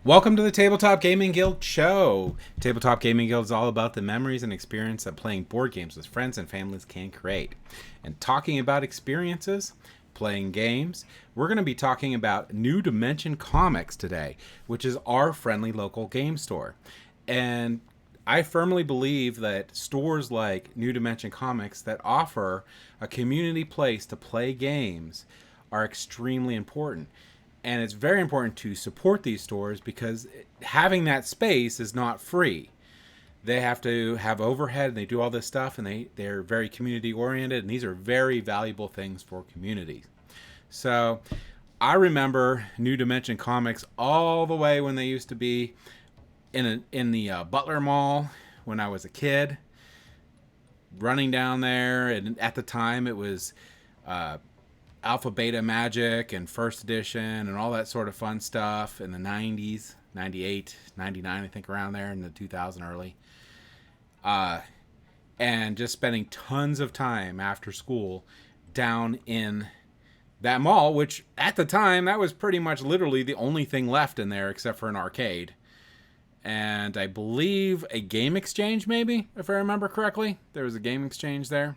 Welcome to the Tabletop Gaming Guild show. Tabletop Gaming Guild is all about the memories and experience that playing board games with friends and families can create. And talking about experiences, playing games, we're going to be talking about New Dimension Comics today, which is our friendly local game store. And I firmly believe that stores like New Dimension Comics that offer a community place to play games are extremely important. And it's very important to support these stores because having that space is not free. They have to have overhead and they do all this stuff, and they're very community oriented, and these are very valuable things for communities. So I remember New Dimension Comics all the way when they used to be in the Butler Mall when I was a kid, running down there. And at the time it was Alpha Beta Magic and First Edition and all that sort of fun stuff in the 90s, 98, 99, I think, around there, in the 2000 early. And just spending tons of time after school down in that mall, which at the time, that was pretty much literally the only thing left in there except for an arcade. And I believe a game exchange, maybe, if I remember correctly. There was a game exchange there.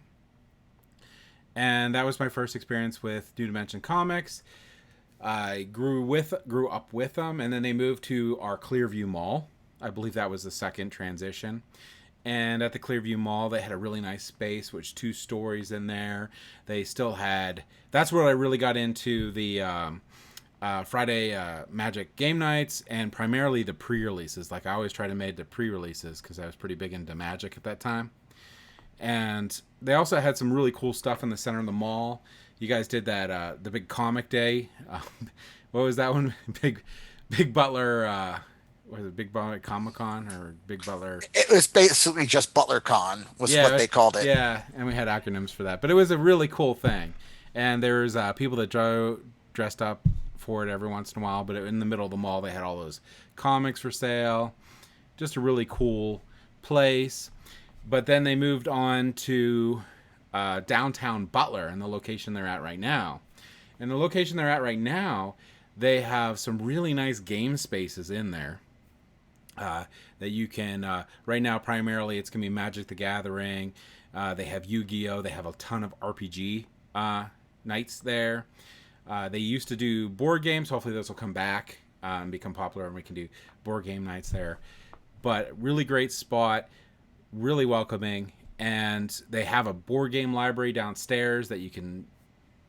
And that was my first experience with New Dimension Comics. I grew up with them, and then they moved to our Clearview Mall. I believe that was the second transition. And at the Clearview Mall, they had a really nice space, which 2 stories in there. They still had. That's where I really got into the Friday Magic game nights, and primarily the pre-releases. Like, I always try to make the pre-releases because I was pretty big into Magic at that time. And they also had some really cool stuff in the center of the mall. You guys did that, the big comic day. What was that one? Big Butler, was it Big Butler Comic Con or Big Butler? It was basically just ButlerCon was what they called it. Yeah, and we had acronyms for that. But it was a really cool thing. And there was people that dressed up for it every once in a while. But in the middle of the mall, they had all those comics for sale. Just a really cool place. But then they moved on to downtown Butler and the location they're at right now. And the location they're at right now, they have some really nice game spaces in there that you can, right now primarily it's going to be Magic the Gathering. They have Yu-Gi-Oh! They have a ton of RPG nights there. They used to do board games. Hopefully those will come back and become popular, and we can do board game nights there. But really great spot. Really welcoming, and they have a board game library downstairs that you can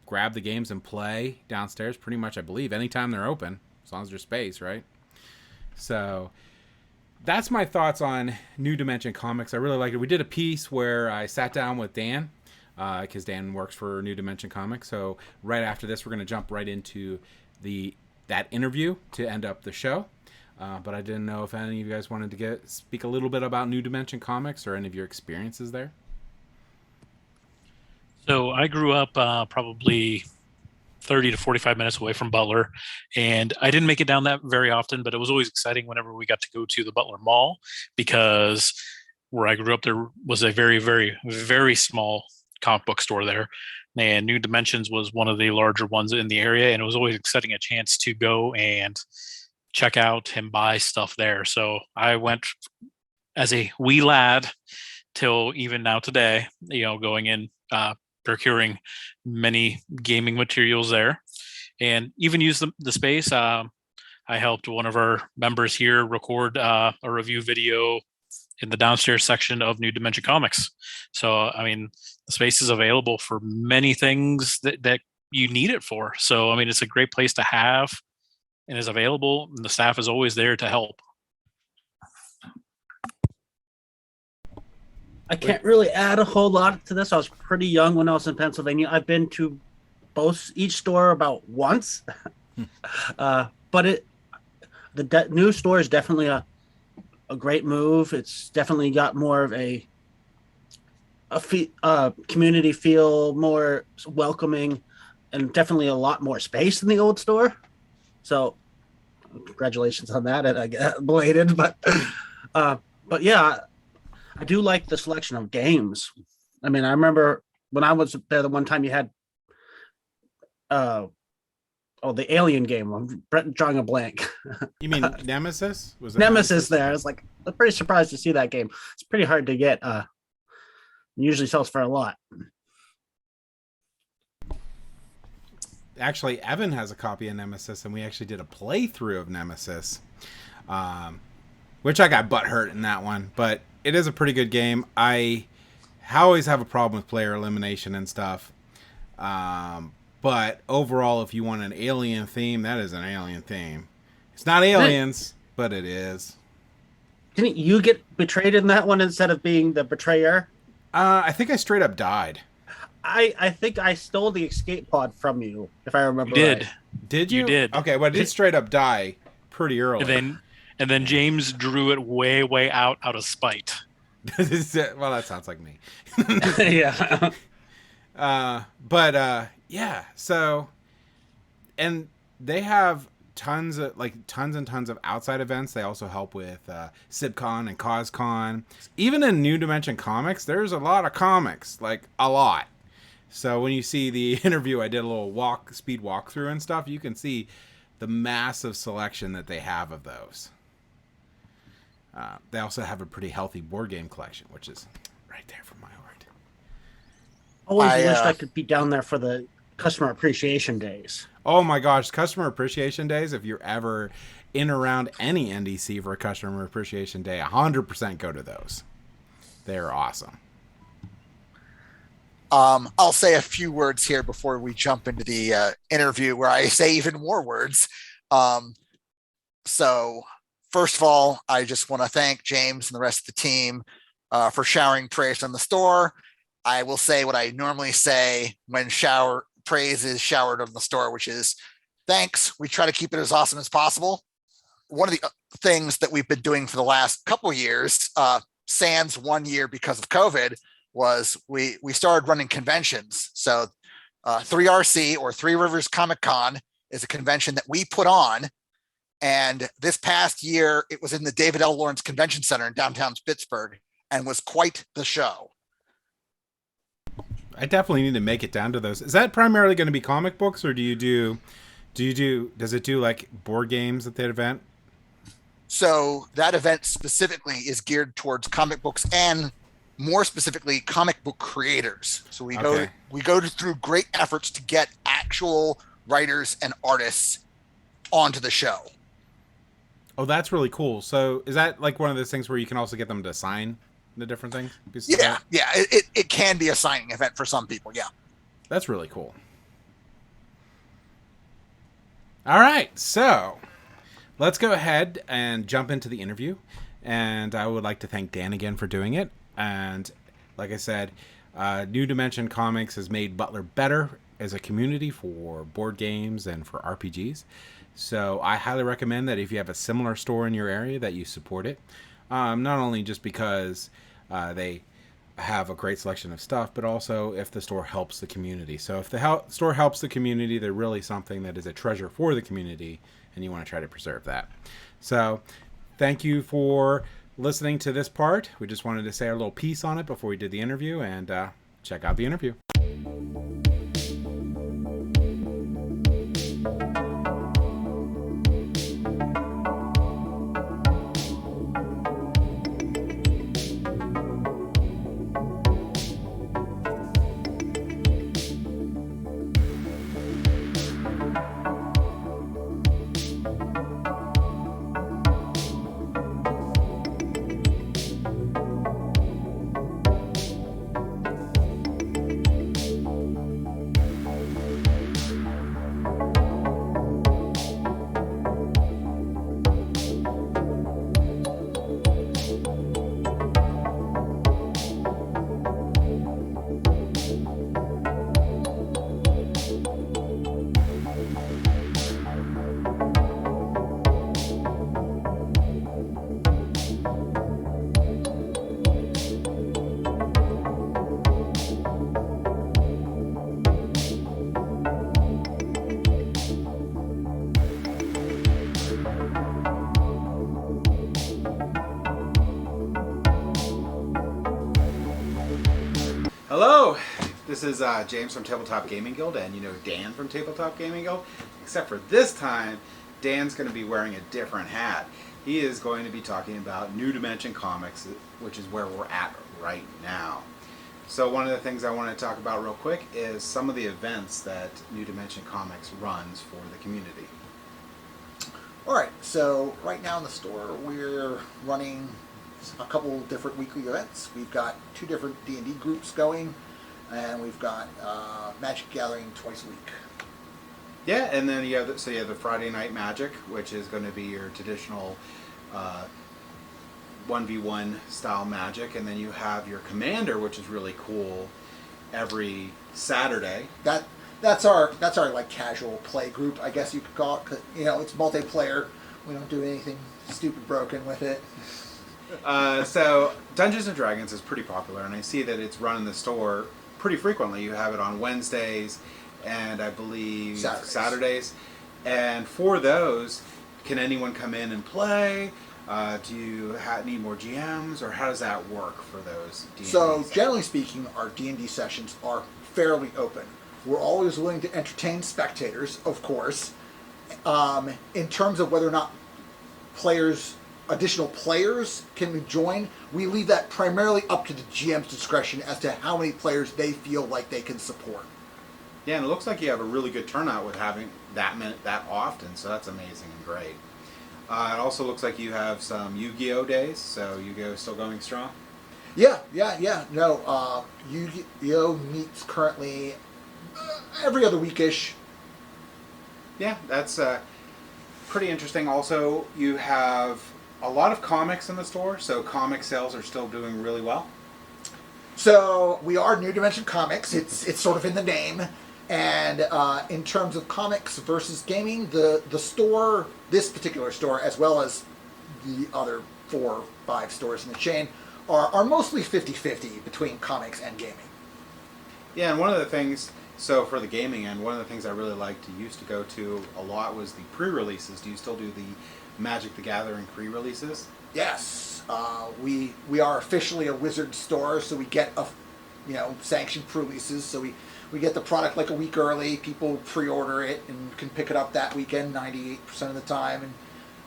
grab the games and play downstairs pretty much, I believe, anytime they're open, as long as there's space, right? So that's my thoughts on New Dimension Comics. I really like it. We did a piece where I sat down with Dan, because Dan works for New Dimension Comics. So right after this, we're going to jump right into that interview to end up the show. But I didn't know if any of you guys wanted to speak a little bit about New Dimension Comics or any of your experiences there. So I grew up probably 30 to 45 minutes away from Butler, and I didn't make it down that very often, but it was always exciting whenever we got to go to the Butler Mall, because where I grew up, there was a very, very, very small comic book store there. And New Dimensions was one of the larger ones in the area, and it was always exciting a chance to go and check out and buy stuff there. So I went as a wee lad till even now today, going in, procuring many gaming materials there, and even use the space. I helped one of our members here record a review video in the downstairs section of New Dimension Comics. So, I mean, the space is available for many things that you need it for. So, I mean, it's a great place to have, and is available, and the staff is always there to help. I can't really add a whole lot to this. I was pretty young when I was in Pennsylvania. I've been to each store about once, but the new store is definitely a great move. It's definitely got more of a community feel, more welcoming, and definitely a lot more space than the old store. So, congratulations on that. And I get belated, but yeah, I do like the selection of games. I mean, I remember when I was there the one time you had a Oh, the Alien game. I'm drawing a blank. You mean Nemesis? Was it Nemesis there. I was like, I'm pretty surprised to see that game. It's pretty hard to get. Usually sells for a lot. Actually, Evan has a copy of Nemesis, and we actually did a playthrough of Nemesis, which I got butthurt in that one, but it is a pretty good game. I always have a problem with player elimination and stuff, but overall, if you want an alien theme, that is an alien theme. It's not aliens, but it is. Didn't you get betrayed in that one instead of being the betrayer? I think I straight up died. I think I stole the escape pod from you, if I remember. You did. Right. Did you? You did. Okay, well, I did straight up die pretty early. And then James drew it way out of spite. Well, that sounds like me. Yeah. Yeah. So, and they have tons and tons of outside events. They also help with SibCon and CosCon. Even in New Dimension Comics, there's a lot of comics, like a lot. So when you see the interview, I did a little speed walkthrough and stuff. You can see the massive selection that they have of those. They also have a pretty healthy board game collection, which is right there from my heart. Always wished I could be down there for the customer appreciation days. Oh my gosh, customer appreciation days. If you're ever in around any NDC for a customer appreciation day, 100% go to those. They're awesome. I'll say a few words here before we jump into the interview where I say even more words. So first of all, I just want to thank James and the rest of the team for showering praise on the store. I will say what I normally say when praise is showered on the store, which is thanks. We try to keep it as awesome as possible. One of the things that we've been doing for the last couple of years, sans 1 year because of COVID, was we started running conventions. So 3RC or Three Rivers Comic Con is a convention that we put on. And this past year, it was in the David L. Lawrence Convention Center in downtown Pittsburgh and was quite the show. I definitely need to make it down to those. Is that primarily going to be comic books, or does it do like board games at that event? So that event specifically is geared towards comic books and more specifically comic book creators. So we go through great efforts to get actual writers and artists onto the show. Oh, that's really cool. So is that like one of those things where you can also get them to sign the different things? Yeah. It can be a signing event for some people. Yeah. That's really cool. All right. So let's go ahead and jump into the interview. And I would like to thank Dan again for doing it. And like I said, New Dimension Comics has made Butler better as a community for board games and for RPGs. So I highly recommend that if you have a similar store in your area that you support it. Not only just because they have a great selection of stuff, but also if the store helps the community. So if the store helps the community, they're really something that is a treasure for the community, and you want to try to preserve that. So thank you for listening to this part. We just wanted to say our little piece on it before we did the interview, and check out the interview. This is James from Tabletop Gaming Guild, and you know Dan from Tabletop Gaming Guild. Except for this time, Dan's going to be wearing a different hat. He is going to be talking about New Dimension Comics, which is where we're at right now. So one of the things I want to talk about real quick is some of the events that New Dimension Comics runs for the community. All right, so right now in the store, we're running a couple different weekly events. We've got 2 different D&D groups going, and we've got Magic Gathering twice a week. Yeah, and then you have the Friday Night Magic, which is going to be your traditional 1v1 style Magic, and then you have your Commander, which is really cool, every Saturday. That's our like casual play group, I guess you could call it. 'Cause, it's multiplayer. We don't do anything stupid broken with it. So Dungeons and Dragons is pretty popular, and I see that it's run in the store pretty frequently. You have it on Wednesdays and I believe Saturdays. And for those, can anyone come in and play? Do you need more GMs, or how does that work for those D&Ds? So generally speaking, our D&D sessions are fairly open. We're always willing to entertain spectators, of course. In terms of whether or not additional players can join, we leave that primarily up to the GM's discretion as to how many players they feel like they can support. Yeah, and it looks like you have a really good turnout with having that often, so that's amazing and great. It also looks like you have some Yu-Gi-Oh days, so Yu-Gi-Oh is still going strong? Yeah. No, Yu-Gi-Oh meets currently every other weekish. Yeah, that's pretty interesting. Also, you have a lot of comics in the store, so comic sales are still doing really well. So we are New Dimension Comics. It's sort of in the name. And in terms of comics versus gaming, the store, this particular store, as well as the other 4 or 5 stores in the chain, are mostly 50-50 between comics and gaming. Yeah, and one of the things, so for the gaming end, one of the things I really liked to used to go to a lot was the pre-releases. Do you still do the Magic the Gathering pre-releases? Yes. We are officially a Wizard store, so we get sanctioned pre-releases, so we get the product like a week early. People pre-order it and can pick it up that weekend 98% of the time.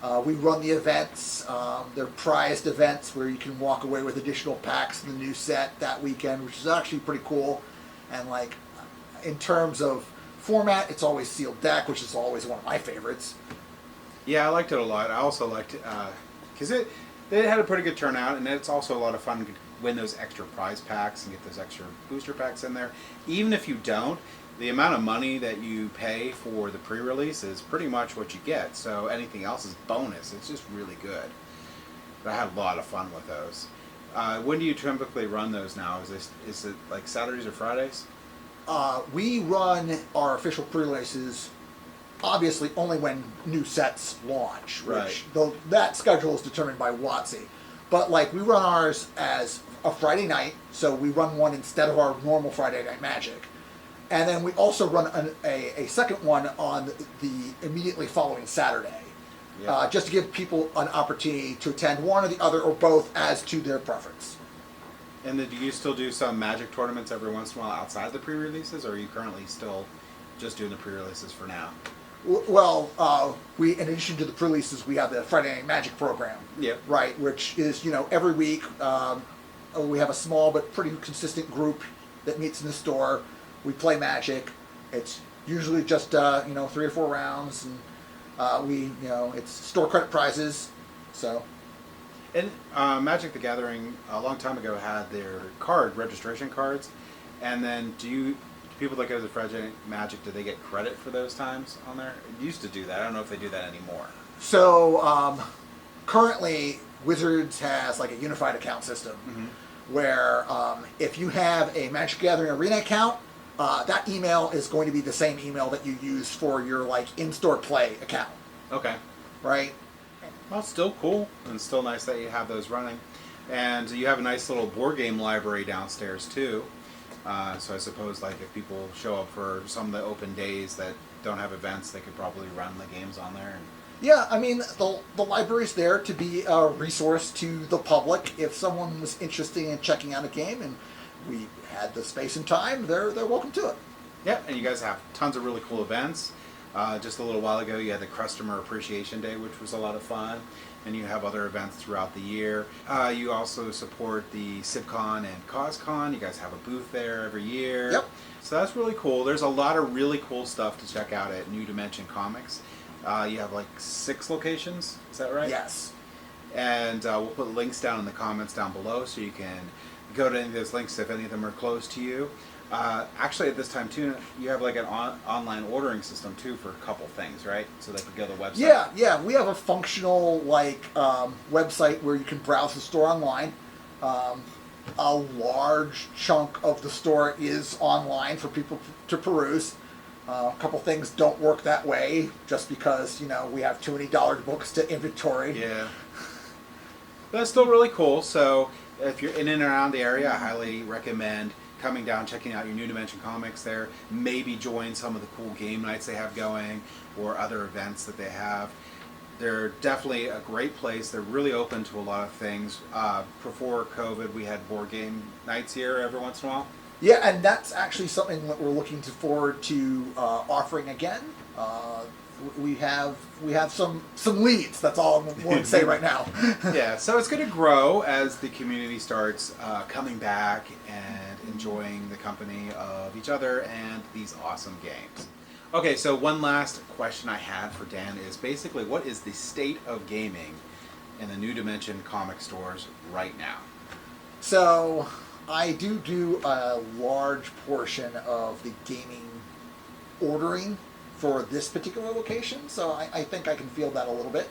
And we run the events. They're prized events where you can walk away with additional packs in the new set that weekend, which is actually pretty cool. And in terms of format, it's always sealed deck, which is always one of my favorites. Yeah, I liked it a lot. I also liked it because it had a pretty good turnout, and it's also a lot of fun to win those extra prize packs and get those extra booster packs in there. Even if you don't, the amount of money that you pay for the pre-release is pretty much what you get. So anything else is bonus. It's just really good. But I had a lot of fun with those. When do you typically run those now? Is it like Saturdays or Fridays? We run our official pre-releases obviously only when new sets launch, which that schedule is determined by WotC. But we run ours as a Friday night, so we run one instead of our normal Friday Night Magic. And then we also run a second one on the immediately following Saturday, just to give people an opportunity to attend one or the other or both as to their preference. And then do you still do some Magic tournaments every once in a while outside the pre-releases, or are you currently still just doing the pre-releases for now? Well, in addition to the pre-releases, we have the Friday Night Magic program. Yeah. Right, which is, every week we have a small but pretty consistent group that meets in the store. We play Magic. It's usually just, 3 or 4 rounds, and it's store credit prizes, so. And Magic the Gathering, a long time ago, had their registration cards, and then do people that go to the Friday Night Magic, do they get credit for those times on there? It used to do that. I don't know if they do that anymore. So currently, Wizards has a unified account system where if you have a Magic Gathering Arena account, that email is going to be the same email that you use for your in-store play account. Okay. Right? Well, still cool, and still nice that you have those running. And you have a nice little board game library downstairs, too. So I suppose if people show up for some of the open days that don't have events, they could probably run the games on there. Yeah, I mean, the library's there to be a resource to the public if someone was interested in checking out a game. And we had the space and time, they're welcome to it. Yeah, and you guys have tons of really cool events. Just a little while ago, you had the Customer Appreciation Day, which was a lot of fun, and you have other events throughout the year. You also support the CivCon and CosCon. You guys have a booth there every year. Yep. So that's really cool. There's a lot of really cool stuff to check out at New Dimension Comics. You have like 6 locations, is that right? Yes. And we'll put links down in the comments down below so you can go to any of those links if any of them are close to you. Actually, at this time too, you have like an online ordering system too for a couple things, right? So they can go to the website. Yeah. We have a functional website where you can browse the store online. A large chunk of the store is online for people to peruse. A couple things don't work that way just because, we have too many dollar books to inventory. Yeah. But that's still really cool. So if you're in and around the area, I highly recommend coming down, checking out your New Dimension Comics there. Maybe join some of the cool game nights they have going or other events that they have. They're definitely a great place. They're really open to a lot of things. Before COVID, we had board game nights here every once in a while. Yeah, and that's actually something that we're looking forward to offering again. We have some leads. That's all I'm willing to say right now. Yeah, so it's going to grow as the community starts coming back and enjoying the company of each other and these awesome games. Okay, so one last question I had for Dan is basically what is the state of gaming in the New Dimension comic stores right now? So I do a large portion of the gaming ordering for this particular location, so I think I can feel that a little bit.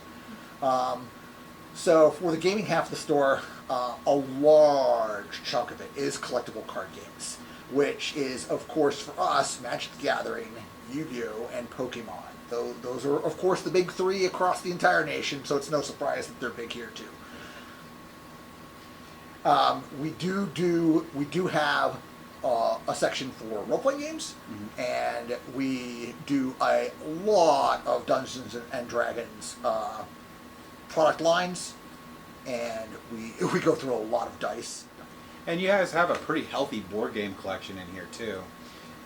So for the gaming half of the store, a large chunk of it is collectible card games, which is, of course, for us, Magic the Gathering, Yu-Gi-Oh, and Pokemon. Those are, of course, the big 3 across the entire nation, so it's no surprise that they're big here too. We do have a section for role-playing games, and we do a lot of Dungeons and Dragons product lines, and we go through a lot of dice. And you guys have a pretty healthy board game collection in here too,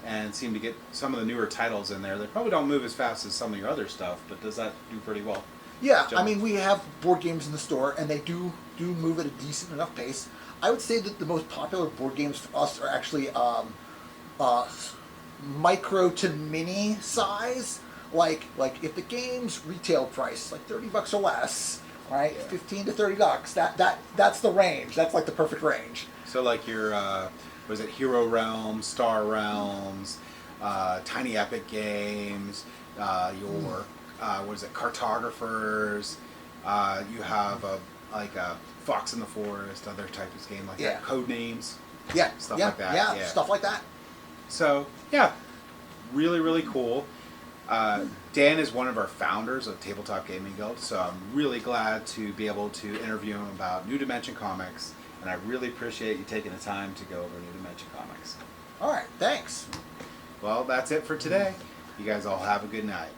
and seem to get some of the newer titles in there. They probably don't move as fast as some of your other stuff, but does that do pretty well? Yeah, I mean, we have board games in the store, and they do move at a decent enough pace. I would say that the most popular board games for us are actually micro to mini size. Like if the game's retail price like $30 or less, right? Yeah. $15 to $30. That's the range. That's like the perfect range. So like your was it Hero Realms, Star Realms, Tiny Epic Games, your what is it, Cartographers. You have a Fox in the Forest, other types of game like that. Code names. Yeah. Stuff like that. Yeah, stuff like that. So yeah, really, really cool. Dan is one of our founders of Tabletop Gaming Guild, so I'm really glad to be able to interview him about New Dimension Comics, and I really appreciate you taking the time to go over New Dimension Comics. All right, thanks. Well, that's it for today. You guys all have a good night.